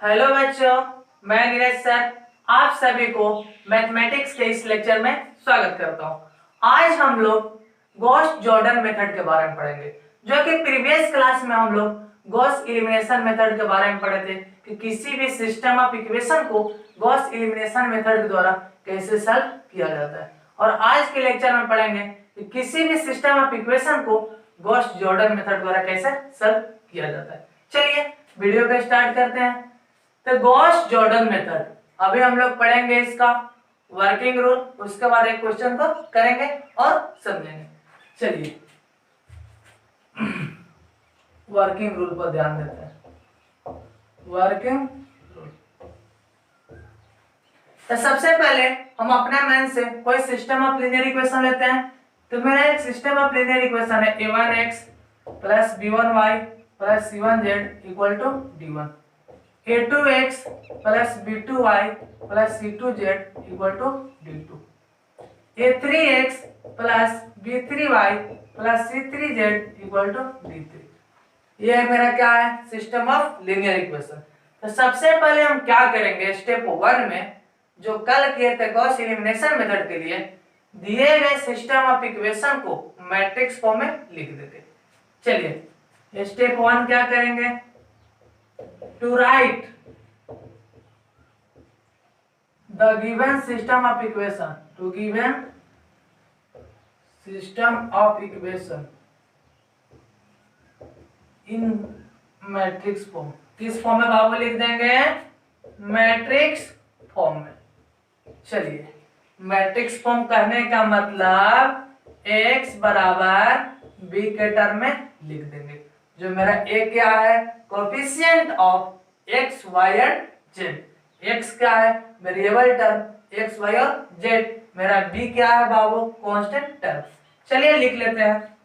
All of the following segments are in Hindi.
हेलो बच्चों, मैं नीरज सर आप सभी को मैथमेटिक्स के इस लेक्चर में स्वागत करता हूं। आज हम लोग गॉस जॉर्डन मेथड के बारे में पढ़ेंगे, जो कि प्रीवियस क्लास में हम लोग गॉस एलिमिनेशन मेथड के बारे में पढ़े थे कि किसी भी सिस्टम ऑफ इक्वेशन को गॉस एलिमिनेशन मेथड के द्वारा कैसे सॉल्व किया जाता है। और आज के लेक्चर में पढ़ेंगे कि किसी भी सिस्टम ऑफ इक्वेशन को गॉस जॉर्डन मेथड द्वारा कैसे सॉल्व किया जाता है। चलिए वीडियो को स्टार्ट करते हैं। तो गॉस जॉर्डन मेथड अभी हम लोग पढ़ेंगे इसका वर्किंग रूल, उसके बाद एक क्वेश्चन को करेंगे और समझेंगे। चलिए वर्किंग रूल पर ध्यान देते हैं। वर्किंग रूल, तो सबसे पहले हम अपने मैन से कोई सिस्टम ऑफ लीनियर इक्वेशन लेते हैं। तो मेरा एक सिस्टम ऑफ लीनियर इक्वेशन है a1x plus b1y plus c1z equal to d1, a2x plus b2y plus c2z equal to d2, a3x plus b3y plus c3z equal to d3। ये मेरा क्या है, सिस्टम ऑफ लीनियर इक्वेशन। तो सबसे पहले हम क्या करेंगे, स्टेप 1 में जो कल किए थे गॉस एलिमिनेशन मेथड के लिए, दिए गए सिस्टम ऑफ इक्वेशन को मैट्रिक्स फॉर्म में लिख देते। चलिए स्टेप 1 क्या करेंगे, to write the given system of equation, to given system of equation in matrix form। किस फॉर्म में बाबू लिख देंगे, मैट्रिक्स फॉर्म में। चलिए मैट्रिक्स फॉर्म कहने का मतलब x बराबर b के टर्म में लिख देंगे। जो मेरा a क्या है, coefficient of x y and z। x क्या है, वेरिएबल टर्म x y और z। मेरा b क्या है बाबू, कांस्टेंट टर्म। चलिए लिख लेते हैं,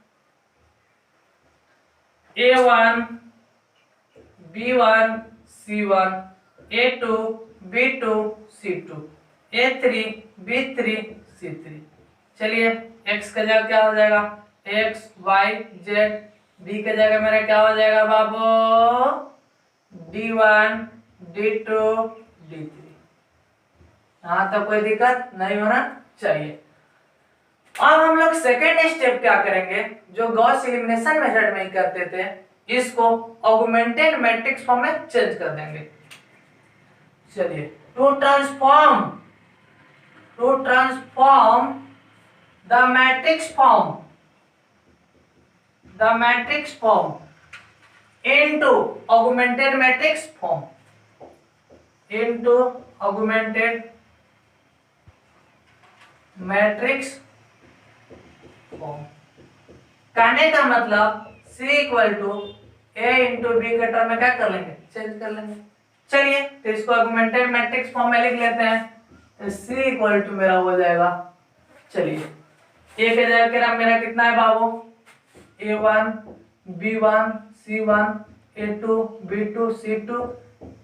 a1 b1 c1 a2 b2 c2 a3 b3 c3। चलिए x का जगह क्या हो जाएगा, x y z। b का जगह मेरा क्या हो जाएगा बाबू, d1 d2 d3। यहां तक कोई दिक्कत नहीं होना चाहिए। अब हम लोग सेकेंड स्टेप क्या करेंगे, जो गॉस एलिमिनेशन मेथड में ही करते थे, इसको ऑगमेंटेड मैट्रिक्स फॉर्म में चेंज कर देंगे। चलिए to transform the matrix form into augmented matrix form, into augmented matrix form. कहने का मतलब C equal to A into B के टर्म में क्या कर लेंगे, चेंज कर लेंगे। चलिए तो इसको ऑगमेंटेड मैट्रिक्स फॉर्म में लिख लेते हैं। तो C इक्वल टू मेरा हो जाएगा, चलिए A के जगह मेरा कितना है बाबू, A1 B1 C1 A2 B2 C2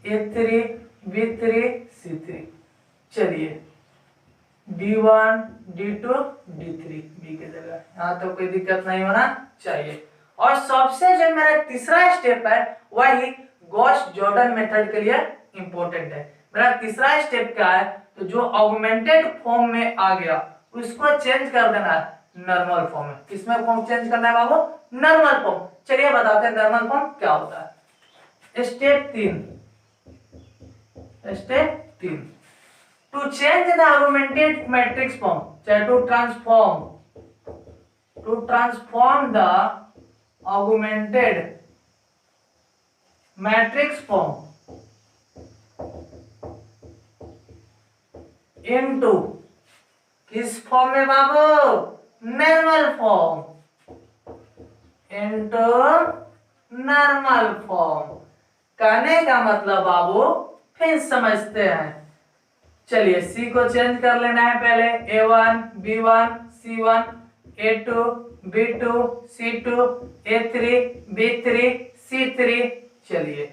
A3 B3 C3। चलिए D1 D2 D3 B के जगह, यहाँ तो कोई दिक्कत नहीं होना चाहिए। और सबसे जो मेरा तीसरा स्टेप है वही गॉस जॉर्डन मेथड के लिए इंपॉर्टेंट है। मेरा तीसरा स्टेप क्या है, तो जो ऑगमेंटेड फॉर्म में आ गया उसको चेंज कर देना है नॉर्मल फॉर्म में। किसमें फॉर्म चेंज करना है बाबू, नॉर्मल फॉर्म। चलिए बताते हैं नॉर्मल फॉर्म क्या होता है। Step 3 to change the augmented matrix form, to transform the augmented matrix form into किस फॉर्म में बाबू, normal form, into normal form. कहने का मतलब बाबू फिर समझते हैं। चलिए C को चेंज कर लेना है पहले, A1 B1 C1 A2 B2 C2 A3 B3 C3। चलिए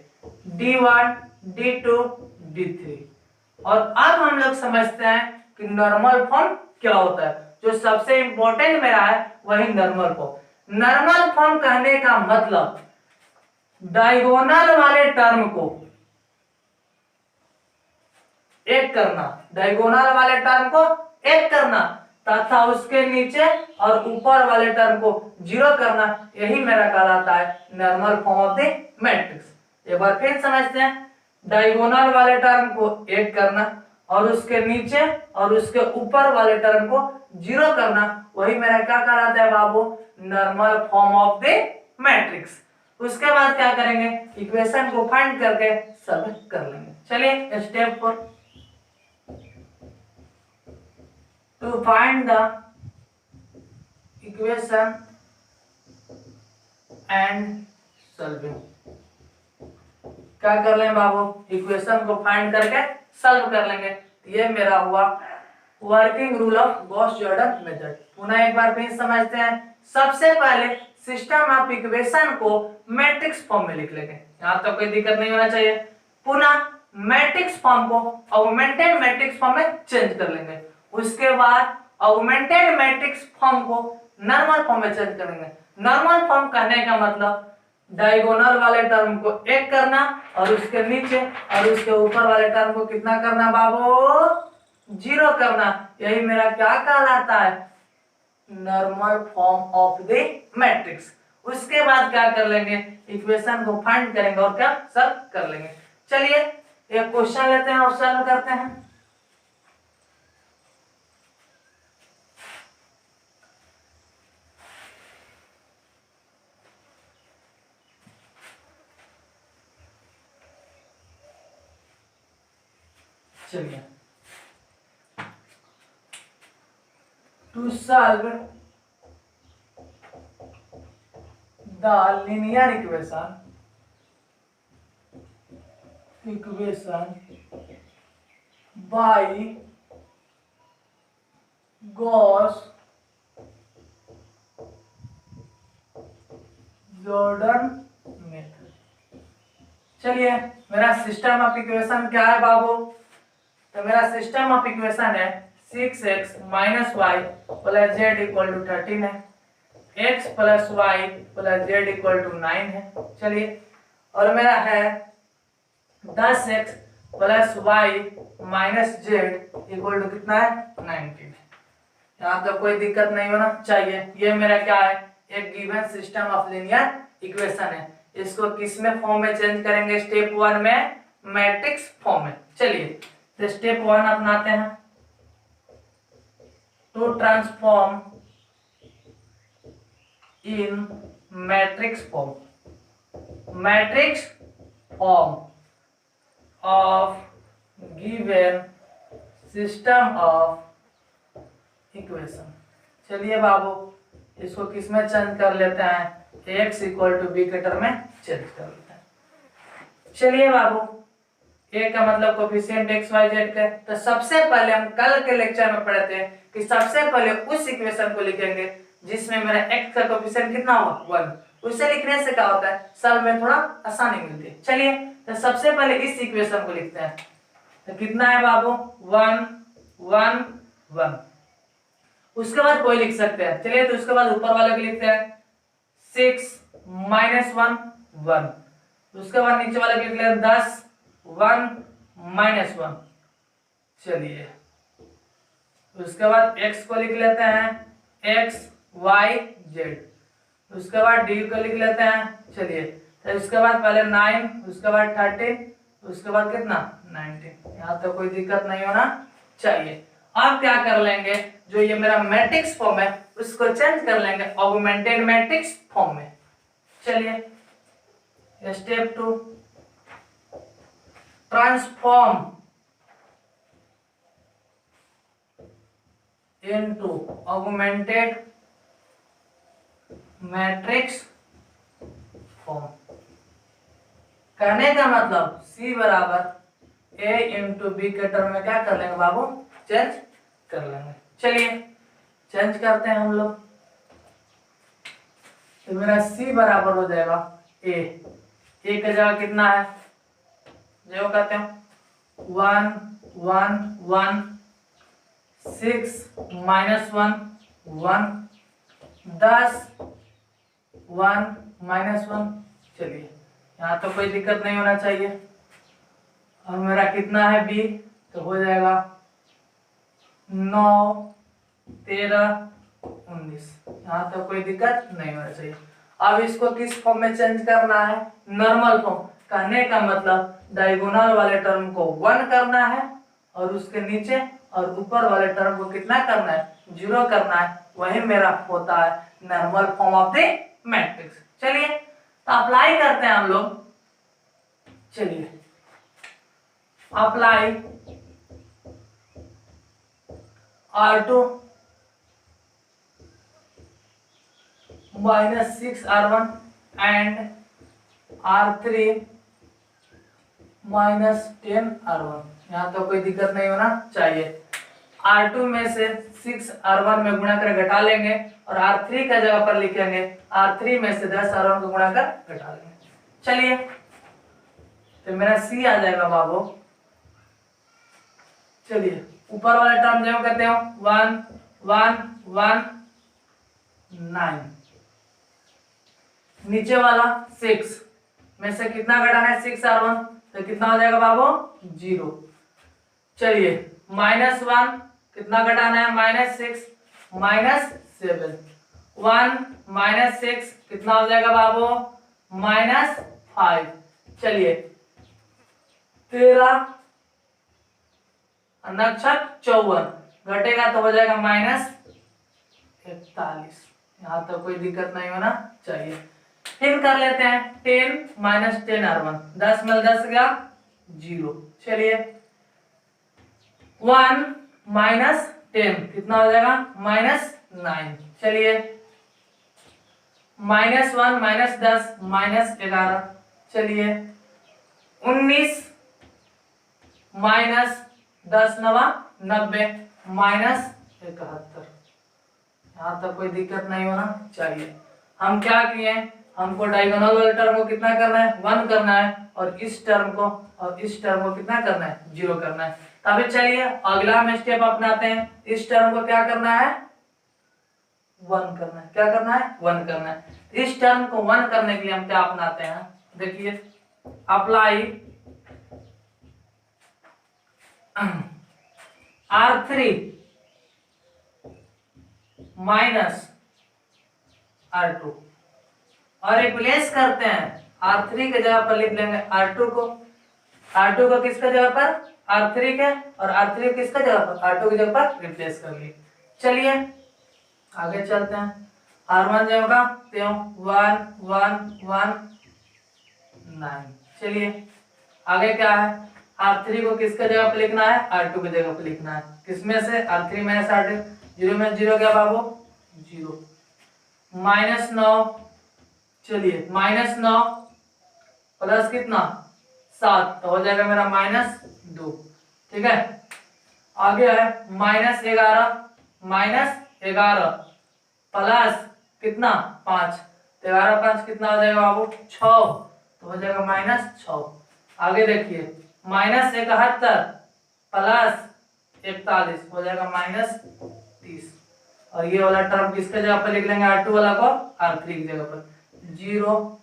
D1 D2 D3। और अब हम लोग समझते हैं कि नॉर्मल फॉर्म क्या होता है। जो सबसे इंपॉर्टेंट मेरा है वही नॉर्मल फॉर्म। नॉर्मल फॉर्म कहने का मतलब डायगोनल वाले टर्म को एक करना, डायगोनल वाले टर्म को एक करना तथा उसके नीचे और ऊपर वाले टर्म को जीरो करना, यही मेरा कहलाता है normal form of the matrix. एक बार फिर समझते हैं, डायगोनल वाले टर्म को एक करना और उसके नीचे और उसके ऊपर वाले टर्म को जीरो करना, वही मेरा क्या कहलाता है बाबू, normal form of the matrix. उसके बाद क्या करेंगे, इक्वेशन को फाइंड करके सॉल्व कर लेंगे। चलिए step 4, to find the equation and solving. क्या कर लेंगे बाबू, इक्वेशन को फाइंड करके सॉल्व कर लेंगे। ये मेरा हुआ working rule of Gauss Jordan method. पुनः एक बार फिर समझते हैं। सबसे पहले सिस्टम ऑफ इक्वेशन को मैट्रिक्स फॉर्म में लिख लेंगे, यहाँ तो कोई दिक्कत नहीं होना चाहिए। पुनः मैट्रिक्स फॉर्म को ऑगमेंटेड मैट्रिक्स फॉर्म में चेंज कर लेंगे। उसके बाद ऑगमेंटेड मैट्रिक्स फॉर्म को नॉर्मल फॉर्म में चेंज करेंगे। नॉर्मल फॉर्म कहने का मतलब डायगोनल वाले टर्म को एक करना और उसके नीचे और उसके ऊपर वाले टर्म को कितना करना बाबू, जीरो करना, यही मेरा क्या कहलाता है, normal form of the matrix. उसके बाद क्या कर लेंगे, इक्वेशन को फाइंड करेंगे और क्या सॉल्व कर लेंगे। चलिए एक क्वेश्चन लेते हैं और सॉल्व करते हैं। चलिए, to solve the linear equation by Gauss Jordan method. चलिए, मेरा सिस्टम ऑफ इक्वेशन क्या है बाबू, तो मेरा सिस्टम ऑफ इक्वेशन है 6x minus Y plus Z equal to 13 है, x plus Y plus Z equal to 9 है। चलिए, और मेरा है 10x plus Y minus Z equal to कितना है, 19। यहाँ तो कोई दिक्कत नहीं होना चाहिए। ये मेरा क्या है, एक given system of linear equation है। इसको किस में फॉर्म में चेंज करेंगे, स्टेप 1 में मैट्रिक्स फॉर्म में। चलिए तो स्टेप 1 अपनाते हैं, to transform in matrix form, matrix form of given system of equation. चलिए बाबू, इसको किस में चेंज कर लेते हैं, x इक्वल टू बी के टर्म में चेंज कर लेते हैं। चलिए बाबू, a का मतलब कोफिशिएंट x y z का, तो सबसे पहले हम कल के लेक्चर में पढ़े थे कि सबसे पहले उस इक्वेशन को लिखेंगे जिसमें मेरा x का कोफिशिएंट कितना हुआ, 1। उसे लिखने से क्या होता है, सॉल्व में थोड़ा आसानी मिलती है। चलिए तो सबसे पहले इस इक्वेशन को लिखते हैं, तो कितना है बाबू, 1 1 1। उसके बाद कोई लिख सकते हैं। चलिए तो उसके बाद ऊपर वाले को लिखते हैं 6 माइनस 1 1। उसके बाद नीचे वाले को लिख लेते हैं 10 1 माइनस 1। चलिए उसके बाद x को लिख लेते हैं x y z। उसके बाद d को लिख लेते हैं। चलिए तो उसके बाद पहले 9, उसके बाद 13, उसके बाद कितना 19। यहाँ तो कोई दिक्कत नहीं होना चाहिए। अब क्या कर लेंगे, जो ये मेरा मैट्रिक्स फॉर्म है उसको चेंज कर लेंगे ऑगमेंटेड मैट्रिक्स फॉर्म में। चलिए step 2, transform into augmented matrix form. कहने का मतलब C बराबर A इंटू बी के टर्म में क्या कर लेंगे बाबू, चेंज कर लेंगे। चलिए चेंज करते हैं हम लोग, तो मेरा C बराबर हो जाएगा A। A का जगह कितना है, जो कहते हैं 1 1 1, 6 माइनस 1 1, 10 1 माइनस 1। चलिए यहाँ तो कोई दिक्कत नहीं होना चाहिए। और मेरा कितना है B, तो हो जाएगा 9, 13, 19। यहाँ तो कोई दिक्कत नहीं होना चाहिए। अब इसको किस फॉर्म में चेंज करना है? Normal form. कहने का मतलब डायगोनल वाले टर्म को 1 करना है और उसके नीचे और ऊपर वाले टर्म को कितना करना है? 0 करना है। वही मेरा होता है normal form of the matrix. चलिए तो अप्लाई करते हैं हम लोग। चलिए apply R2 minus 6R1 and R3 minus 10R1। यहाँ तो कोई दिक्कत नहीं होना चाहिए। R2 में से 6R1 में गुणा कर घटा लेंगे और R3 का जगह पर लिखेंगे R3 में से 10R1 को गुणा कर घटा लेंगे। चलिए तो मेरा C आ जाएगा बाबू। चलिए ऊपर वाले टर्म जो कहते हो 1 1 1 9, नीचे वाला 6 में से कितना घटाना है? 6R1, तो कितना हो जाएगा बाबू? 0। चलिए -1 कितना घटाना है? -6 -7। 1 -6 कितना हो जाएगा बाबू? -5। चलिए 13 नक्षत्र 54 घटेगा तो हो जाएगा -41। यहाँ तो कोई दिक्कत नहीं होना चाहिए। फिर कर लेते हैं 10 - 10R1, 10 में 10 गया 0। चलिए 1 - 10 कितना हो जाएगा? -9। चलिए -1 - 10 -11। चलिए 19 -10 9 90 -71। यहाँ तक कोई दिक्कत नहीं होना चाहिए। हम क्या किए? हमको डायगोनल वाले टर्म को कितना करना है? 1 करना है और इस टर्म को कितना करना है? 0 करना है। अभी चलिए अगला हम स्टेप अपनाते हैं। इस टर्म को क्या करना है? 1 करना है। क्या करना है? 1 करना है। इस टर्म को 1 करने के लिए हम क्या अपनाते हैं? देखिए अप्लाई R3 माइनस R2 और रिप्लेस करते हैं। R3 के जगह पर लिख लेंगे R2 को। R2 को किसका जगह पर? R3 के, और R3 को किसका जगह पर? R2 की जगह पर रिप्लेस कर लिए। चलिए आगे चलते हैं। R1 जो होगा 1 1 1 9। चलिए आगे क्या है? R3 को किसका जगह पर लिखना है? R2 की जगह पर लिखना है। किसमें से? R3 - R2। 0 में 0 क्या बाबू? 0। -9। चलिए -9 प्लस कितना? 7, तो हो जाएगा मेरा -2। ठीक है। आगे है -11 प्लस कितना? 5, 11 5 कितना हो जाएगा बाबू? 6, तो हो जाएगा -6। आगे देखिए -71 प्लस 41 हो जाएगा -30। और ये वाला टर्म किसके जगह पर लिख लेंगे? R2 वाला को R3 की जगह पर। 0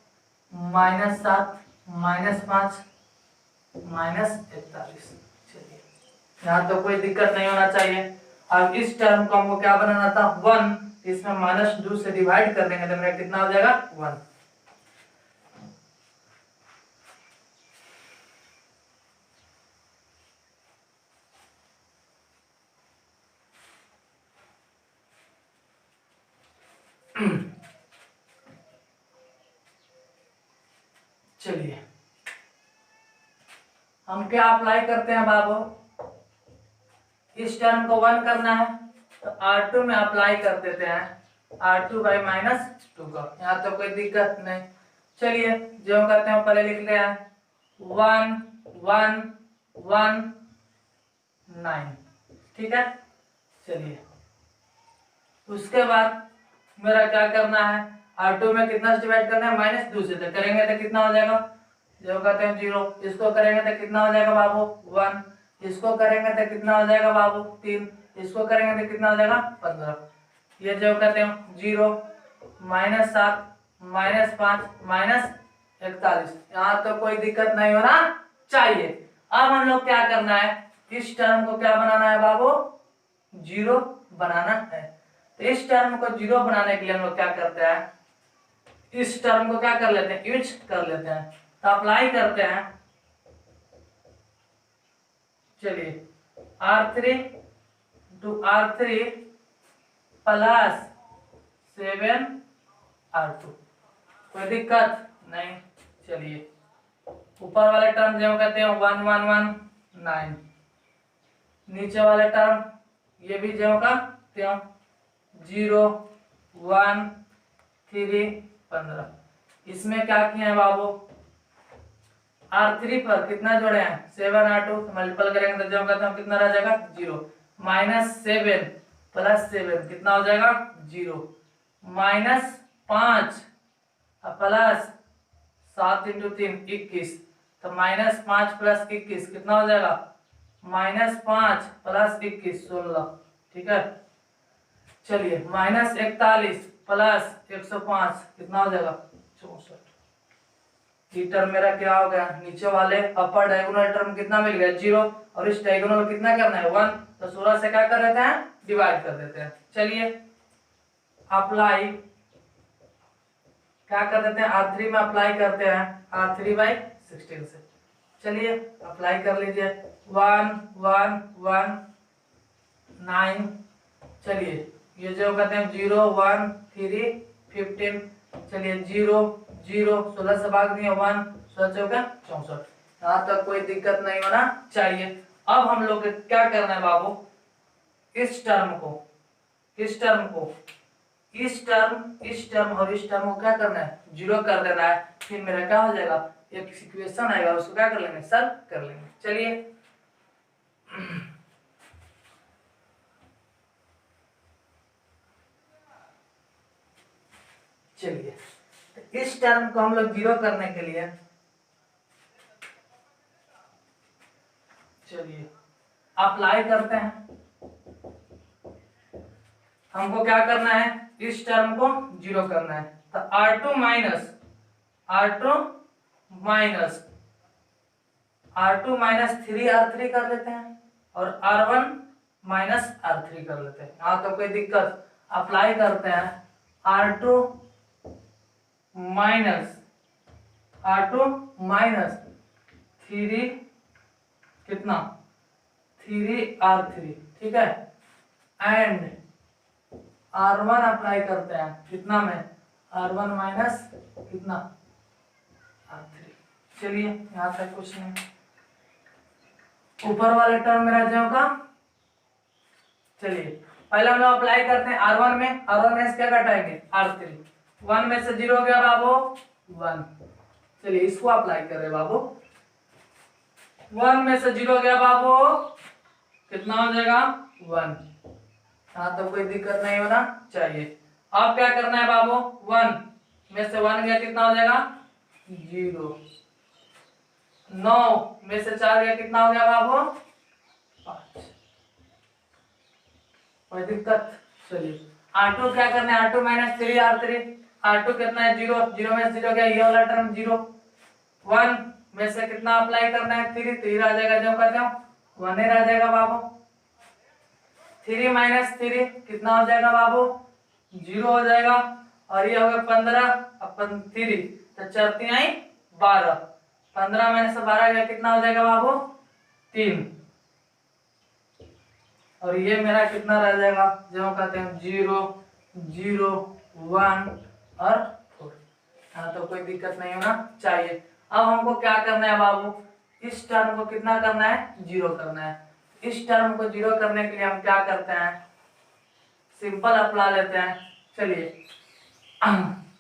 -7 -5 -41। चलिए यहाँ तो कोई दिक्कत नहीं होना चाहिए। अब इस टर्म को हमको क्या बनाना था? 1। इसमें -2 से डिवाइड कर देंगे तो मेरा कितना हो जाएगा? 1। चलिए हम क्या अप्लाई करते हैं बाबू? इस टर्म को 1 करना है तो R2 में अप्लाई कर देते हैं R2 बाई -2 का। यहाँ तो कोई दिक्कत नहीं। चलिए जो करते हैं पहले लिख लिया 1 1 1 9। ठीक है। चलिए उसके बाद मेरा क्या करना है? R2 में कितना से डिवाइड करना है? -2 से। तो करेंगे तो कितना हो जाएगा? जो कहते हैं 0। इसको करेंगे तो कितना हो जाएगा बाबू? 1। इसको करेंगे तो कितना हो जाएगा बाबू? 3। इसको करेंगे तो कितना हो जाएगा? 15। ये जो कहते हैं 0 -7 -5 -41। यहाँ तो कोई दिक्कत नहीं होना चाहिए। अब हम लोग क्या करना है? इस टर्म को क्या बनाना है बाबू, जीरो बनाना है। तो इस टर्म को जीरो बनाने के लिए हम लोग क्या करते हैं, इस टर्म को क्या कर लेते हैं, यूज कर लेते हैं। तो अप्लाई करते हैं, चलिए R3 to R3 plus 7R2, कोई दिक्कत नहीं। चलिए ऊपर वाले टर्म जो कहते हैं 1 1 1 9, नीचे वाले टर्म ये भी जो का 0 1 3 15। इसमें क्या किए हैं बाबू, R3 पर कितना जोड़े हैं 7R2, मल्टीपल करेंगे तो जो कहते हैं कितना रह जाएगा 0, -7 प्लस 7 कितना हो जाएगा 0, -5 प्लस 7 × 3 21, तो -5 प्लस 21 कितना हो जाएगा, -5 प्लस 21 16, ठीक है। चलिए -41 प्लस 105 कितना हो जाएगा 64। ये टर्म मेरा क्या हो गया, नीचे वाले अपर डायगोनल टर्म कितना मिल गया 0, और इस डायगोनल कितना करना है 1, तो 16 से क्या कर देते हैं, डिवाइड कर देते हैं। चलिए अप्लाई क्या कर देते हैं, R3 में अप्लाई करते हैं R3/16 से। चलिए अप्लाई कर लीजिए 1 1 1 9। चलिए ये जो कहते हैं 0 1 3 15। चलिए 0 0 16 से भाग दिए 1 16 चौका 64। यहाँ तक कोई दिक्कत नहीं होना चाहिए। अब हम लोग क्या करना है बाबू, इस टर्म को इस टर्म और इस टर्म को क्या करना है, जीरो कर देना है। फिर मेरा क्या हो जाएगा, एक इक्वेशन आएगा उसको क्या कर लेंगे, सॉल्व कर लेंगे। चलिए चलिए इस टर्म को हम लोग जीरो करने के लिए, चलिए अप्लाई करते हैं। हमको क्या करना है, इस टर्म को जीरो करना है। तो R2 माइनस3 R3 कर लेते हैं, और R1 माइनस R3 कर लेते हैं। यहाँ तो कोई दिक्कत, अप्लाई करते हैं R2 माइनस 3 कितना 3R3, ठीक है, एंड R1 अप्लाई करते हैं कितना में, R1 माइनस कितना R3। चलिए यहाँ तक कुछ नहीं, ऊपर वाले टर्म मेरा जाएगा। चलिए पहले हम लोग अप्लाई करते हैं R1 में से क्या घटाएंगे R3, 1 में से 0 हो गया बाबू 1। चलिए इसको अप्लाई करें बाबू, 1 में से 0 हो गया बाबू कितना हो जाएगा 1। हाँ तो कोई दिक्कत नहीं होना चाहिए। अब क्या करना है बाबू, 1 में से 1 गया कितना हो जाएगा 0, 9 में से 4 गया कितना हो गया बाबू 5। कोई दिक्कत। चलिए R2 क्या करना है, R2 माइनस 3R3, R2 कितना है 0, 0 में से 0 गया ये वाला टर्म 0, 1 में से कितना अप्लाई करना है 3 आ जाएगा, जो कहते हो 1 आ जाएगा बाबू। 3 माइनस 3 कितना हो जाएगा बाबू 0 हो जाएगा, और ये हो गया 15 अपन 3 तो 4 3 आई 12, 15 में से 12 गया कितना हो जाएगा बाबू 3, और ये मेरा कितना रह जाएगा, जो कहते हैं 0 0 1 और 4। हाँ तो कोई दिक्कत नहीं होना चाहिए। अब हमको क्या करना है बाबू, इस टर्म को कितना करना है, जीरो करना है। इस टर्म को जीरो करने के लिए हम क्या करते हैं, सिंपल अप्लाई लेते हैं। चलिए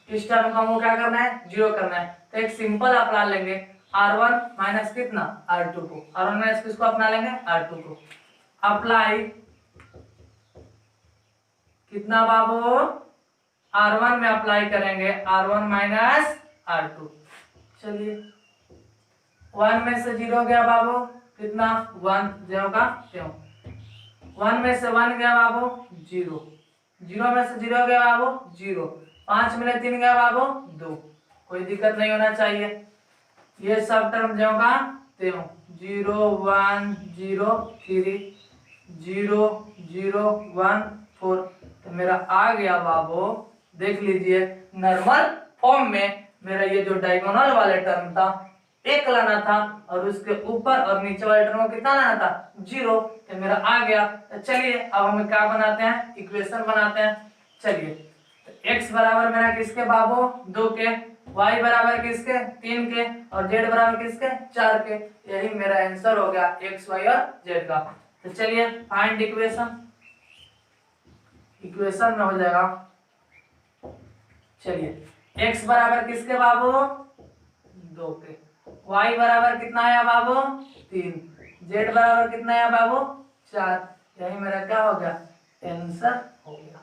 इस टर्म को हमको क्या करना है, जीरो करना है, तो एक सिंपल अप्लाई लेंगे R1 माइनस कितना R2 को, R1 माइनस किसको अपना लेंगे R2 को। अप्लाई कितना बाबू, R1 में अप्लाई करेंगे R1 माइनस R2। चलिए 1 में से 0 गया बाबू कितना 1, जो का क्यों, 1 में से 1 गया बाबू 0, 0 में से 0 गया बाबू 0, 5 में 3 गया बाबू 2। कोई दिक्कत नहीं होना चाहिए। ये सब टर्म जो का त्यों 0 1 0 3 0 0 1 4। तो मेरा आ गया बाबू, देख लीजिए नॉर्मल फॉर्म में मेरा ये जो डायगोनल वाले टर्म था एक लाना था और उसके ऊपर और नीचे वाले टर्म को कितना लाना था 0। तो मेरा आ गया। तो चलिए अब हम क्या बनाते हैं, इक्वेशन बनाते हैं। चलिए तो x बराबर मेरा किसके बाबू 2 के, y बराबर किसके 3 के और z बराबर किसके 4 के। यही मेरा आंसर हो गया x y और z का। तो चलिए फाइंड इक्वेशन, इक्वेशन में हो जाएगा। चलिए x बराबर किसके बाबू 2 के, y बराबर कितना आया बाबू 3, z बराबर कितना आया बाबू 4। यही मेरा क्या हो गया आंसर हो गया।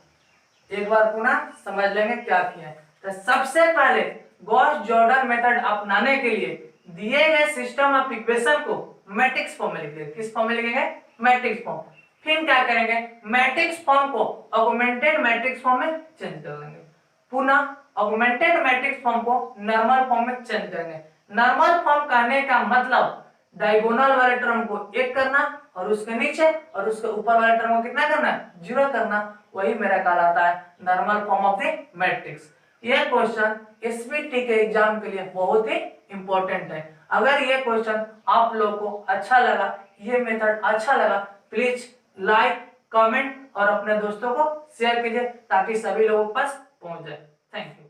एक बार पुनः समझ लेंगे क्या किया है। तो सबसे पहले गॉस जॉर्डन मेथड अपनाने के लिए दिए गए सिस्टम ऑफ इक्वेशन को मैट्रिक्स फॉर्म में लिखेंगे। किस फॉर्म में लिखेंगे मैट्रिक्स फॉर्म। फिर क्या करेंगे मैट्रिक्स फॉर्म को ऑगमेंटेड मैट्रिक्स फॉर्म में चेंज कर लेंगे। पुनः ऑगमेंटेड मैट्रिक्स फॉर्म को नॉर्मल फॉर्म में चेंज करेंगे। नॉर्मल फॉर्म करने का मतलब डायगोनल वाले टर्म को 1 करना और उसके नीचे और उसके ऊपर वाले टर्म को कितना करना 0 करना। वही मेरा कहलाता है normal form of the matrix. यह क्वेश्चन एसबीटी के एग्जाम के लिए बहुत ही इंपॉर्टेंट है। अगर ये क्वेश्चन आप लोग को अच्छा लगा, ये मेथड अच्छा लगा, प्लीज लाइक कमेंट और अपने दोस्तों को शेयर कीजिए ताकि सभी लोगों के पास पहुंच जाए। Thank you.